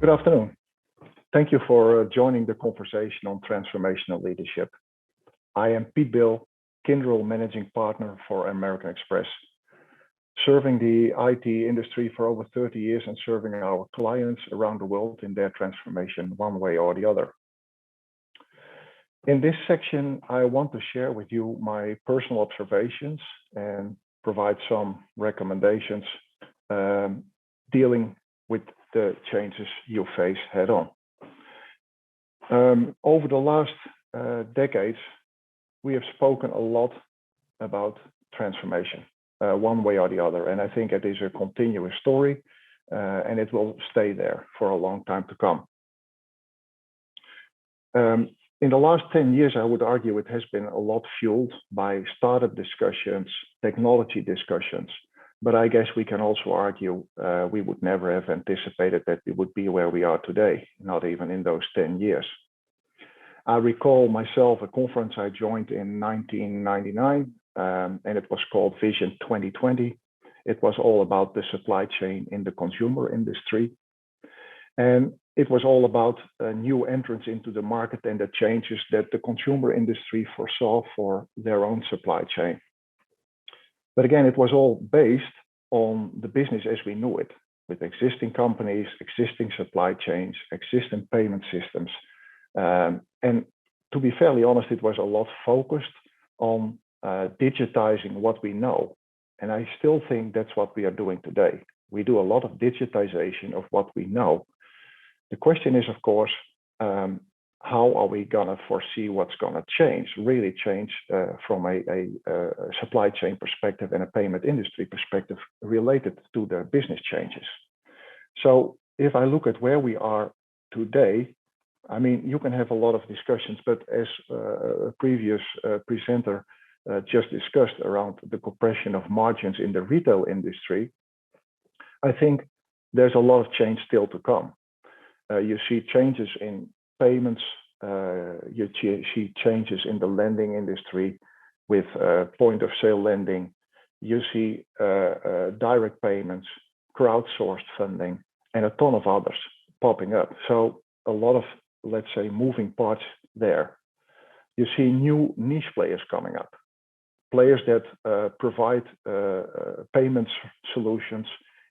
Good afternoon. Thank you for joining the conversation on transformational leadership. I am Piet Bil, Kyndryl Managing Partner for American Express, serving the IT industry for over 30 years and serving our clients around the world in their transformation one way or the other. In this section, I want to share with you my personal observations and provide some recommendations dealing with the changes you face head on. Over the last decades, we have spoken a lot about transformation, one way or the other. And I think it is a continuous story and it will stay there for a long time to come. In the last 10 years, I would argue it has been a lot fueled by startup discussions, technology discussions. But I guess we can also argue we would never have anticipated that we would be where we are today, not even in those 10 years. I recall myself a conference I joined in 1999, and it was called Vision 2020. It was all about the supply chain in the consumer industry. And it was all about new entrants into the market and the changes that the consumer industry foresaw for their own supply chain. But again, it was all based on the business as we knew it, with existing companies, existing supply chains, existing payment systems. And to be fairly honest, it was a lot focused on digitizing what we know. And I still think that's what we are doing today. We do a lot of digitization of what we know. The question is, of course, how are we going to foresee what's going to change, really change from a supply chain perspective and a payment industry perspective related to the business changes? So if I look at where we are today, I mean, you can have a lot of discussions, but as a previous presenter just discussed around the compression of margins in the retail industry, I think there's a lot of change still to come. You see changes in payments, you see changes in the lending industry with point of sale lending. You see direct payments, crowdsourced funding, and a ton of others popping up. So a lot of, let's say, moving parts there. You see new niche players coming up, players that provide payments solutions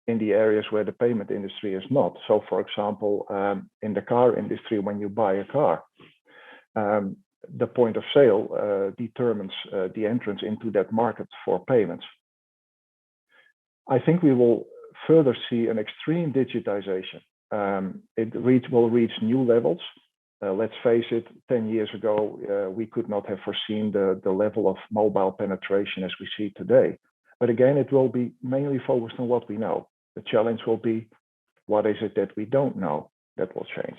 in the areas where the payment industry is not. So for example, in the car industry, when you buy a car, the point of sale determines the entrance into that market for payments. I think we will further see an extreme digitization. It will reach new levels. Let's face it, 10 years ago, we could not have foreseen the level of mobile penetration as we see today. But again, it will be mainly focused on what we know. The challenge will be, what is it that we don't know that will change?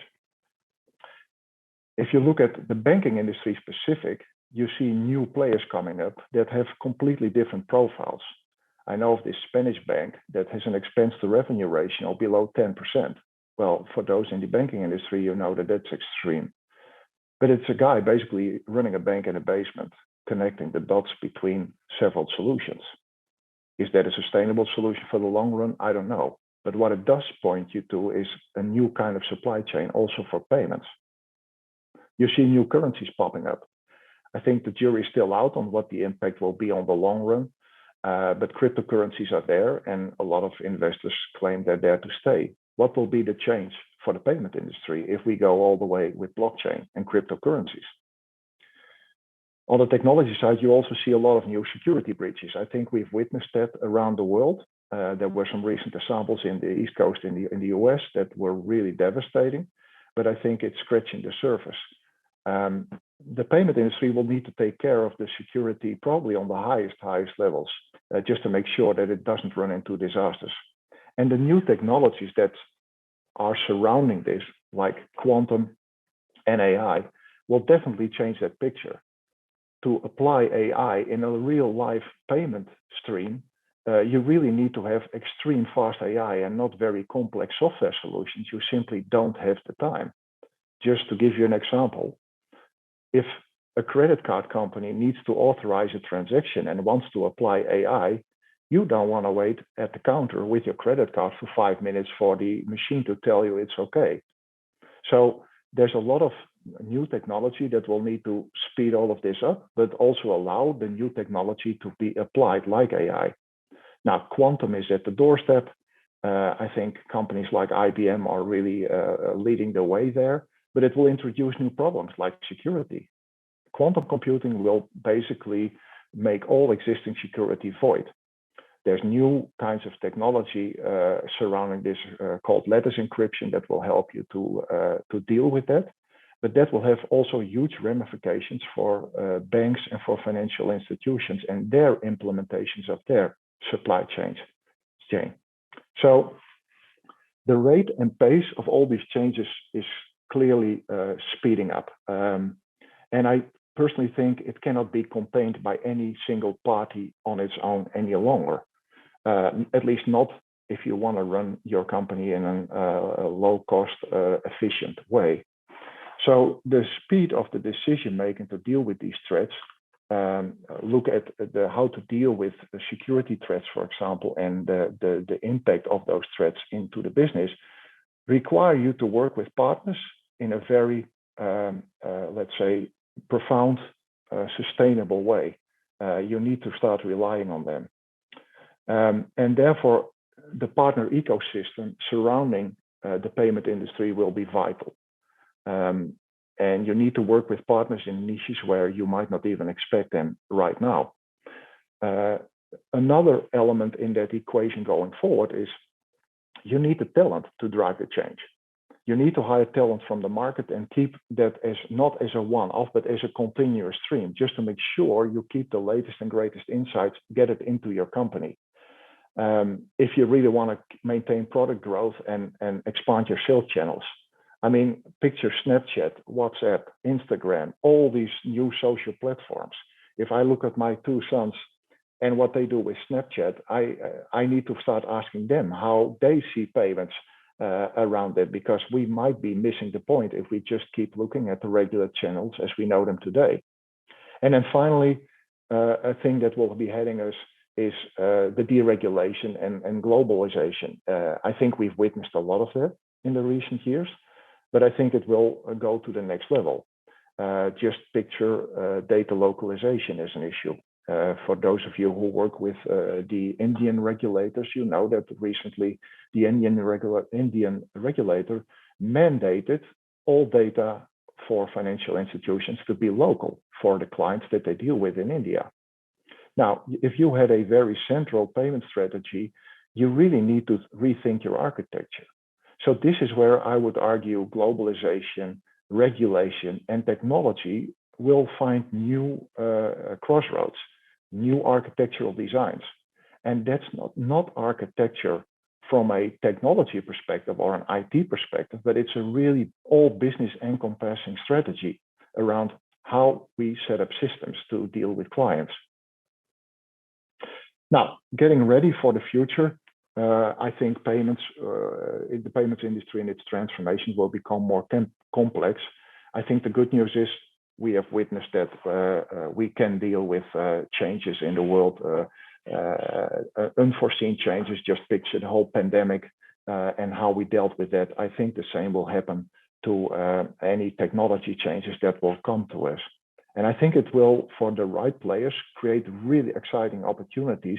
If you look at the banking industry specific, you see new players coming up that have completely different profiles. I know of this Spanish bank that has an expense to revenue ratio below 10%. Well, for those in the banking industry, you know that that's extreme. But it's a guy basically running a bank in a basement, connecting the dots between several solutions. Is that a sustainable solution for the long run? I don't know. But what it does point you to is a new kind of supply chain also for payments. You see new currencies popping up. I think the jury is still out on what the impact will be on the long run, but cryptocurrencies are there and a lot of investors claim they're there to stay. What will be the change for the payment industry if we go all the way with blockchain and cryptocurrencies? On the technology side, you also see a lot of new security breaches. I think we've witnessed that around the world. There were some recent examples in the East Coast in the US that were really devastating, but I think it's scratching the surface. The payment industry will need to take care of the security probably on the highest levels, just to make sure that it doesn't run into disasters. And the new technologies that are surrounding this, like quantum and AI, will definitely change that picture. To apply AI in a real life payment stream, you really need to have extreme fast AI and not very complex software solutions. You simply don't have the time. Just to give you an example, if a credit card company needs to authorize a transaction and wants to apply AI, You don't want to wait at the counter with your credit card for 5 minutes for the machine to tell you it's okay. So there's a lot of new technology that will need to speed all of this up, but also allow the new technology to be applied like AI. Now, quantum is at the doorstep. I think companies like IBM are really leading the way there, but it will introduce new problems like security. Quantum computing will basically make all existing security void. There's new kinds of technology surrounding this called lattice encryption that will help you to deal with that. But that will have also huge ramifications for banks and for financial institutions and their implementations of their supply chain. So the rate and pace of all these changes is clearly speeding up. And I personally think it cannot be contained by any single party on its own any longer. At least not if you want to run your company in a low-cost, efficient way. So the speed of the decision making to deal with these threats, look at how to deal with the security threats, for example, and the impact of those threats into the business, require you to work with partners in a very, let's say, profound, sustainable way. You need to start relying on them. And therefore, the partner ecosystem surrounding the payment industry will be vital. And you need to work with partners in niches where you might not even expect them right now. Another element in that equation going forward is you need the talent to drive the change. You need to hire talent from the market and keep that as not as a one-off, but as a continuous stream, just to make sure you keep the latest and greatest insights, get it into your company. If you really want to maintain product growth and expand your sales channels. I mean, picture Snapchat, WhatsApp, Instagram, all these new social platforms. If I look at my two sons and what they do with Snapchat, I need to start asking them how they see payments around it, because we might be missing the point if we just keep looking at the regular channels as we know them today. And then finally, a thing that will be heading us is the deregulation and globalization. I think we've witnessed a lot of that in the recent years, but I think it will go to the next level. Just picture data localization as an issue. For those of you who work with the Indian regulators, you know that recently the Indian regulator mandated all data for financial institutions to be local for the clients that they deal with in India. Now, if you had a very central payment strategy, you really need to rethink your architecture. So this is where I would argue globalization, regulation, and technology will find new crossroads, new architectural designs. And that's not architecture from a technology perspective or an IT perspective, but it's a really all business encompassing strategy around how we set up systems to deal with clients. Now, getting ready for the future, I think the payments industry and its transformation will become more complex. I think the good news is we have witnessed that we can deal with changes in the world, unforeseen changes. Just picture the whole pandemic and how we dealt with that. I think the same will happen to any technology changes that will come to us. And I think it will, for the right players, create really exciting opportunities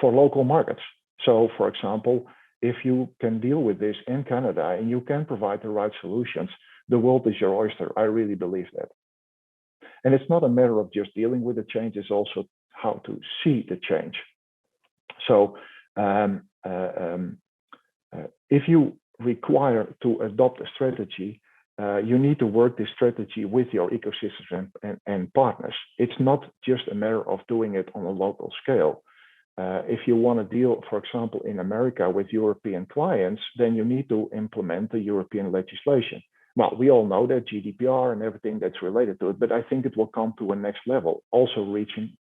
for local markets. So, for example, if you can deal with this in Canada and you can provide the right solutions, the world is your oyster. I really believe that. And it's not a matter of just dealing with the change, it's also how to see the change. So if you require to adopt a strategy, you need to work this strategy with your ecosystem and partners. It's not just a matter of doing it on a local scale. If you want to deal, for example, in America with European clients, then you need to implement the European legislation. Well, we all know that GDPR and everything that's related to it, but I think it will come to a next level, also reaching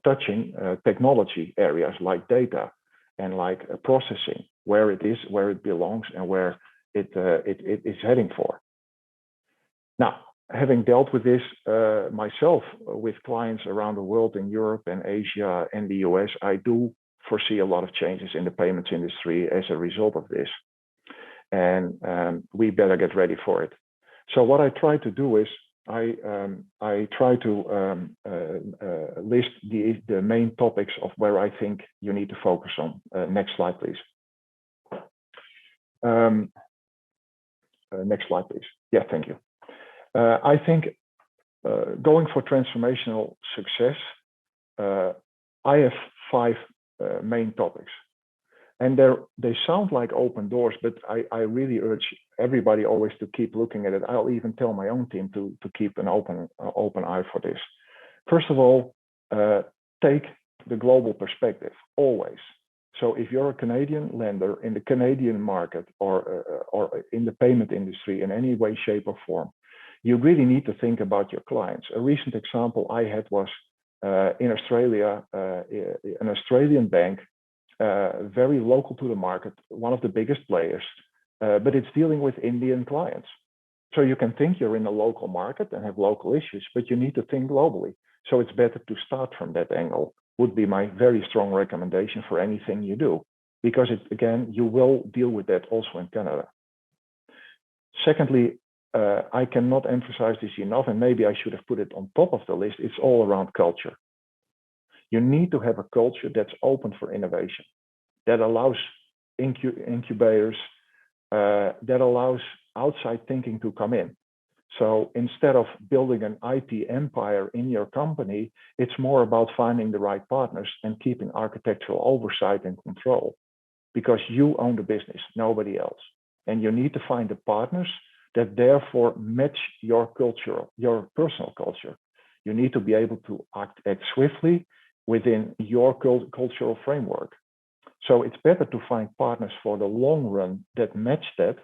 touching technology areas like data and like processing, where it is, where it belongs, and where it is heading for. Now, having dealt with this myself with clients around the world in Europe and Asia and the US, I do foresee a lot of changes in the payments industry as a result of this. And we better get ready for it. So what I try to do is I try to list the main topics of where I think you need to focus on. Next slide, please. Next slide, please. Yeah, thank you. I think going for transformational success, I have 5 main topics. And they sound like open doors, but I really urge everybody always to keep looking at it. I'll even tell my own team to keep an open eye for this. First of all, take the global perspective, always. So if you're a Canadian lender in the Canadian market or in the payment industry in any way, shape, or form, you really need to think about your clients. A recent example I had was in Australia, an Australian bank, very local to the market, one of the biggest players, but it's dealing with Indian clients. So you can think you're in a local market and have local issues, but you need to think globally. So it's better to start from that angle, would be my very strong recommendation for anything you do, because again, you will deal with that also in Canada. Secondly, I cannot emphasize this enough, and maybe I should have put it on top of the list. It's all around culture. You need to have a culture that's open for innovation, that allows incubators, that allows outside thinking to come in. So instead of building an IT empire in your company, it's more about finding the right partners and keeping architectural oversight and control, because you own the business, nobody else. And you need to find the partners that therefore match your culture, your personal culture. You need to be able to act swiftly within your cultural framework. So it's better to find partners for the long run that match that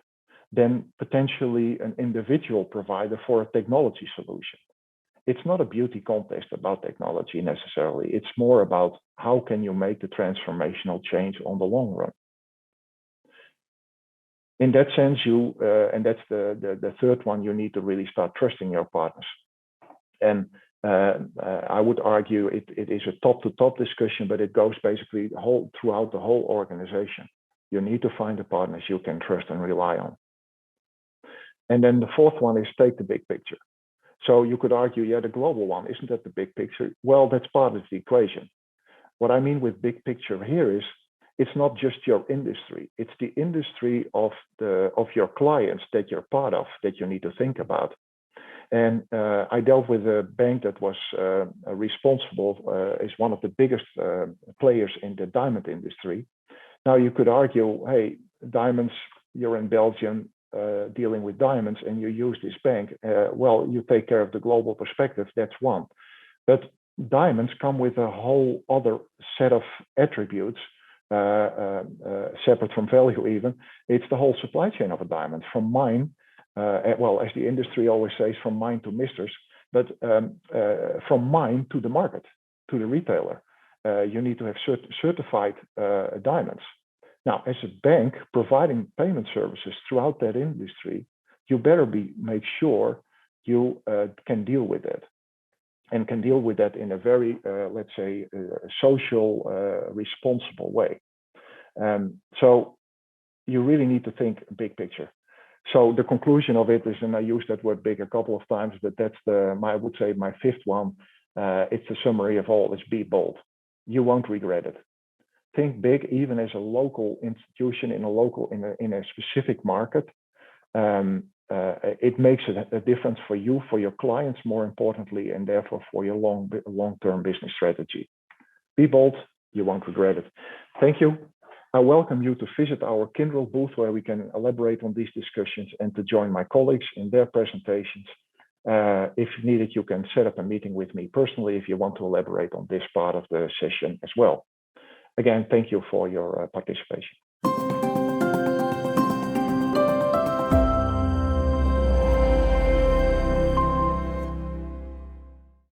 than potentially an individual provider for a technology solution. It's not a beauty contest about technology necessarily. It's more about how can you make the transformational change on the long run. In that sense, and that's the third one, you need to really start trusting your partners. And I would argue it is a top-to-top discussion, but it goes basically throughout the whole organization. You need to find the partners you can trust and rely on. And then the fourth one is take the big picture. So you could argue, yeah, the global one, isn't that the big picture? Well, that's part of the equation. What I mean with big picture here is, it's not just your industry, it's the industry of your clients that you're part of that you need to think about. And I dealt with a bank that was responsible, is one of the biggest players in the diamond industry. Now you could argue, hey, diamonds, you're in Belgium dealing with diamonds and you use this bank. Well, you take care of the global perspective, that's one. But diamonds come with a whole other set of attributes, separate from value even. It's the whole supply chain of a diamond, from mine, well, as the industry always says, from mine to misters, but from mine to the market, to the retailer. You need to have certified diamonds. Now, as a bank providing payment services throughout that industry, you better make sure you can deal with it, and can deal with that in a very, let's say, social, responsible way. So you really need to think big picture. So the conclusion of it is, and I use that word big a couple of times, but that's I would say my fifth one. It's a summary of all. It's be bold. You won't regret it. Think big, even as a local institution in a specific market. It makes a difference for you, for your clients, more importantly, and therefore for your long-term business strategy. Be bold. You won't regret it. Thank you. I welcome you to visit our Kyndryl booth, where we can elaborate on these discussions, and to join my colleagues in their presentations. If needed, you can set up a meeting with me personally if you want to elaborate on this part of the session as well. Again, thank you for your participation.